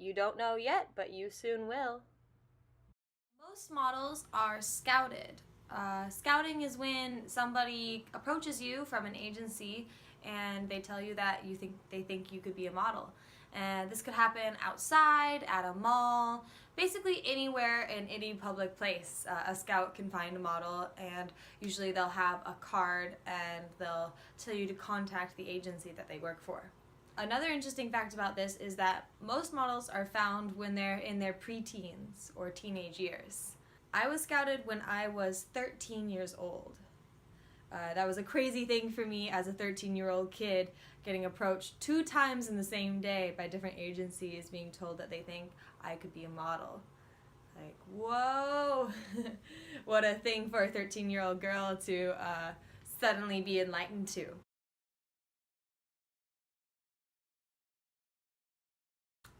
You don't know yet, but you soon will. Most models are scouted. Scouting is when somebody approaches you from an agency and they tell you that they think you could be a model. And this could happen outside, at a mall, basically anywhere in any public place. A scout can find a model, and usually they'll have a card and they'll tell you to contact the agency that they work for. Another interesting fact about this is that most models are found when they're in their preteens or teenage years. I was scouted when I was 13 years old. That was a crazy thing for me as a 13-year-old kid, getting approached 2 times in the same day by different agencies, being told that they think I could be a model. Like, whoa! What a thing for a 13-year-old girl to suddenly be enlightened to.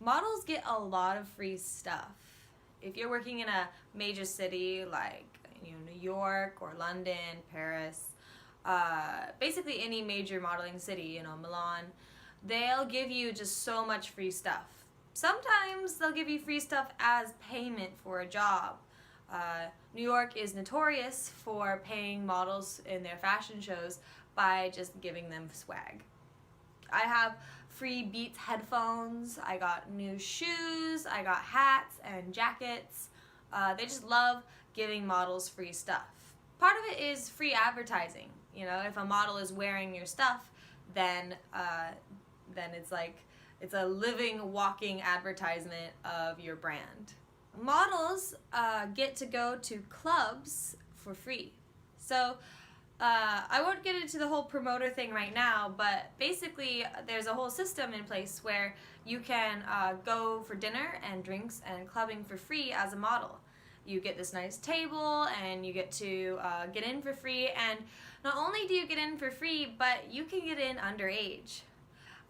Models get a lot of free stuff. If you're working in a major city like New York or London, Paris, basically any major modeling city, Milan, they'll give you just so much free stuff. Sometimes they'll give you free stuff as payment for a job. New York is notorious for paying models in their fashion shows by just giving them swag. I have free Beats headphones, I got new shoes, I got hats and jackets. They just love giving models free stuff. Part of it is free advertising. If a model is wearing your stuff, then it's a living, walking advertisement of your brand. Models get to go to clubs for free. So I won't get into the whole promoter thing right now, but basically there's a whole system in place where you can go for dinner and drinks and clubbing for free as a model. You get this nice table and you get to get in for free, and not only do you get in for free, but you can get in underage.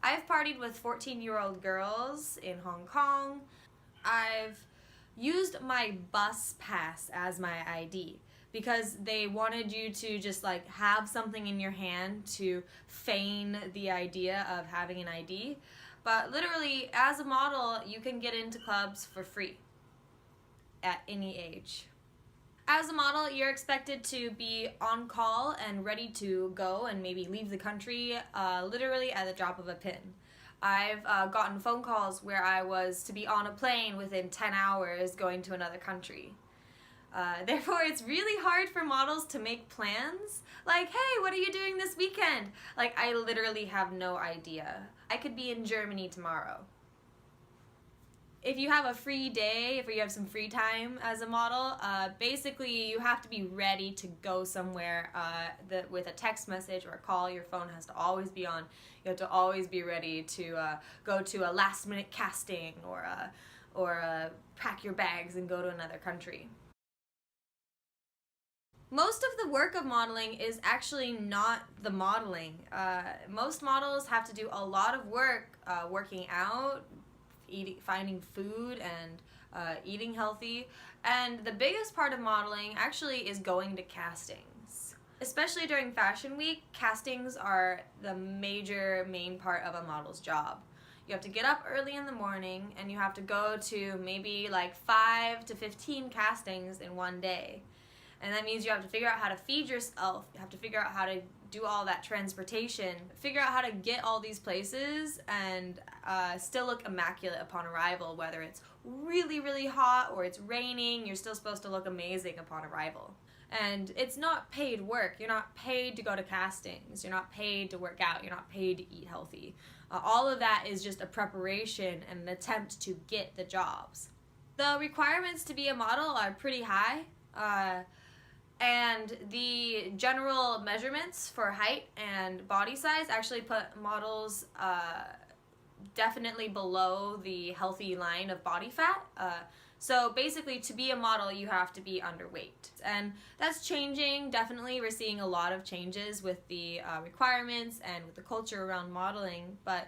I've partied with 14-year-old girls in Hong Kong. I've used my bus pass as my ID, because they wanted you to just have something in your hand to feign the idea of having an ID. But literally, as a model, you can get into clubs for free at any age. As a model, you're expected to be on call and ready to go and maybe leave the country literally at the drop of a pin. I've gotten phone calls where I was to be on a plane within 10 hours going to another country. Therefore, it's really hard for models to make plans. Like, hey, what are you doing this weekend? I literally have no idea. I could be in Germany tomorrow. If you have a free day, if you have some free time as a model, basically you have to be ready to go somewhere with a text message or a call. Your phone has to always be on. You have to always be ready to go to a last-minute casting or pack your bags and go to another country. Most of the work of modeling is actually not the modeling. Most models have to do a lot of work working out, finding food, and eating healthy. And the biggest part of modeling actually is going to castings. Especially during Fashion Week, castings are the main part of a model's job. You have to get up early in the morning and you have to go to maybe 5 to 15 castings in one day. And that means you have to figure out how to feed yourself, you have to figure out how to do all that transportation, figure out how to get all these places and still look immaculate upon arrival. Whether it's really, really hot or it's raining, you're still supposed to look amazing upon arrival. And it's not paid work. You're not paid to go to castings. You're not paid to work out. You're not paid to eat healthy. All of that is just a preparation and an attempt to get the jobs. The requirements to be a model are pretty high. And the general measurements for height and body size actually put models definitely below the healthy line of body fat. So basically, to be a model, you have to be underweight. And that's changing, definitely. We're seeing a lot of changes with the requirements and with the culture around modeling. But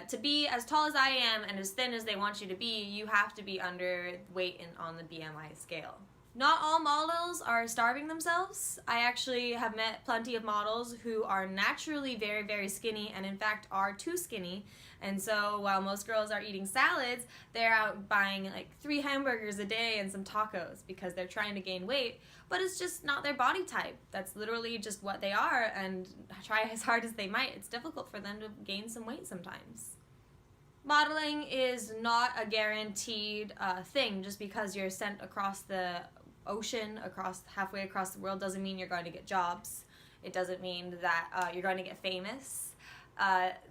to be as tall as I am and as thin as they want you to be, you have to be underweight on the BMI scale. Not all models are starving themselves. I actually have met plenty of models who are naturally very, very skinny and in fact are too skinny. And so while most girls are eating salads, they're out buying like 3 hamburgers a day and some tacos because they're trying to gain weight, but it's just not their body type. That's literally just what they are, and try as hard as they might, it's difficult for them to gain some weight sometimes. Modeling is not a guaranteed thing. Just because you're sent across the ocean, halfway across the world, doesn't mean you're going to get jobs. It doesn't mean that you're going to get famous.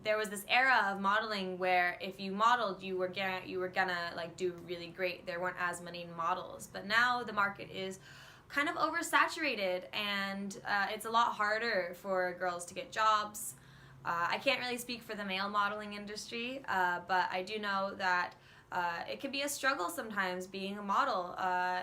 There was this era of modeling where if you modeled, you were gonna like do really great. There weren't as many models, but now the market is kind of oversaturated, and it's a lot harder for girls to get jobs. I can't really speak for the male modeling industry, but I do know that it can be a struggle sometimes being a model.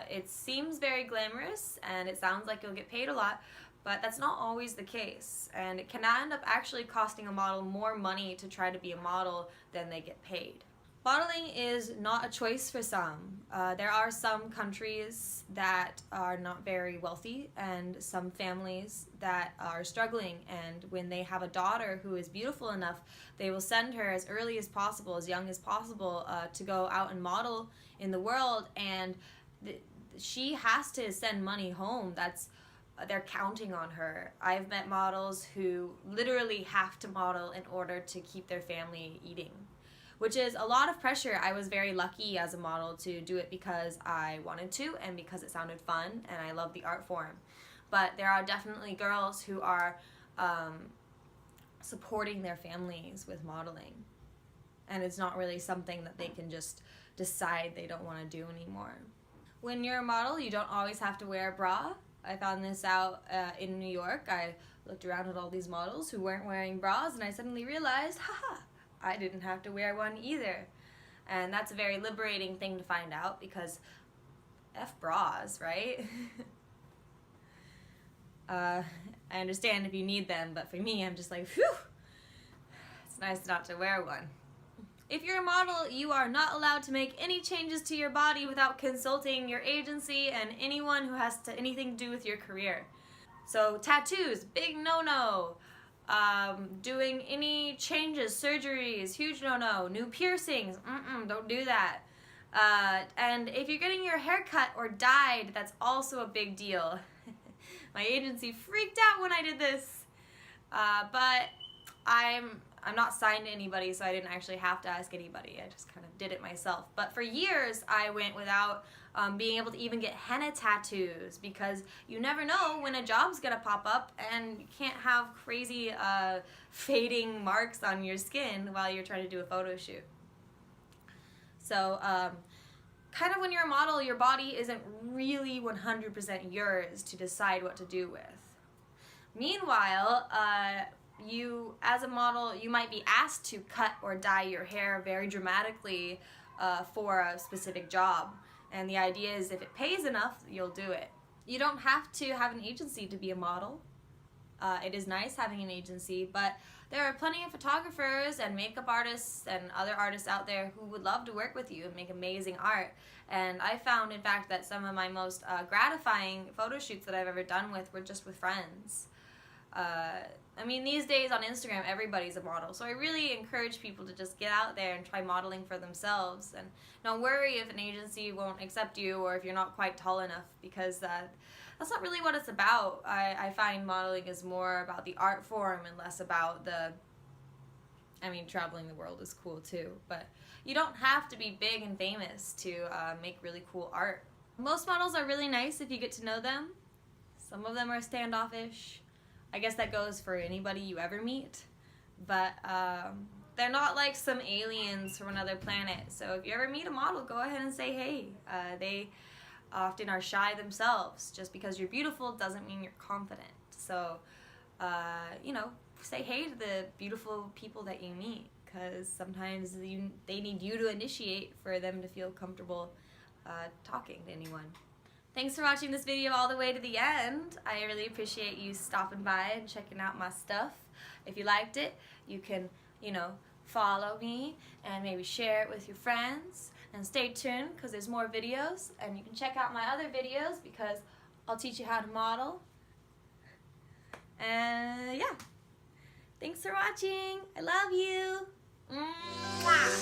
It seems very glamorous and it sounds like you'll get paid a lot, but that's not always the case. And it can end up actually costing a model more money to try to be a model than they get paid. Modeling is not a choice for some. There are some countries that are not very wealthy and some families that are struggling, and when they have a daughter who is beautiful enough, they will send her as early as possible, as young as possible, to go out and model in the world, and she has to send money home. They're counting on her. I've met models who literally have to model in order to keep their family eating, which is a lot of pressure. I was very lucky as a model to do it because I wanted to and because it sounded fun and I love the art form. But there are definitely girls who are supporting their families with modeling, and it's not really something that they can just decide they don't want to do anymore. When you're a model, you don't always have to wear a bra. I found this out in New York. I looked around at all these models who weren't wearing bras, and I suddenly realized, haha, I didn't have to wear one either. And that's a very liberating thing to find out, because F bras, right? I understand if you need them, but for me, I'm just like, whew, it's nice not to wear one. If you're a model, you are not allowed to make any changes to your body without consulting your agency and anyone who has anything to do with your career. So tattoos, big no-no. Doing any changes, surgeries, huge no-no. New piercings, don't do that. And if you're getting your hair cut or dyed, that's also a big deal. My agency freaked out when I did this, but I'm not signed to anybody, so I didn't actually have to ask anybody. I just kind of did it myself. But for years, I went without being able to even get henna tattoos, because you never know when a job's gonna pop up and you can't have crazy fading marks on your skin while you're trying to do a photo shoot. So kind of when you're a model, your body isn't really 100% yours to decide what to do with. Meanwhile, you, as a model, you might be asked to cut or dye your hair very dramatically for a specific job. And the idea is if it pays enough, you'll do it. You don't have to have an agency to be a model. It is nice having an agency, but there are plenty of photographers and makeup artists and other artists out there who would love to work with you and make amazing art. And I found, in fact, that some of my most gratifying photo shoots that I've ever done were just with friends. I mean, these days on Instagram, everybody's a model, so I really encourage people to just get out there and try modeling for themselves, and don't worry if an agency won't accept you or if you're not quite tall enough, because that's not really what it's about. I find modeling is more about the art form and less about traveling the world is cool too, but you don't have to be big and famous to make really cool art. Most models are really nice if you get to know them. Some of them are standoffish. I guess that goes for anybody you ever meet, but they're not like some aliens from another planet. So if you ever meet a model, go ahead and say hey. They often are shy themselves. Just because you're beautiful doesn't mean you're confident. So, say hey to the beautiful people that you meet, because sometimes they need you to initiate for them to feel comfortable talking to anyone. Thanks for watching this video all the way to the end. I really appreciate you stopping by and checking out my stuff. If you liked it, you can, follow me and maybe share it with your friends. And stay tuned because there's more videos, and you can check out my other videos because I'll teach you how to model. And yeah, thanks for watching. I love you. Mwah.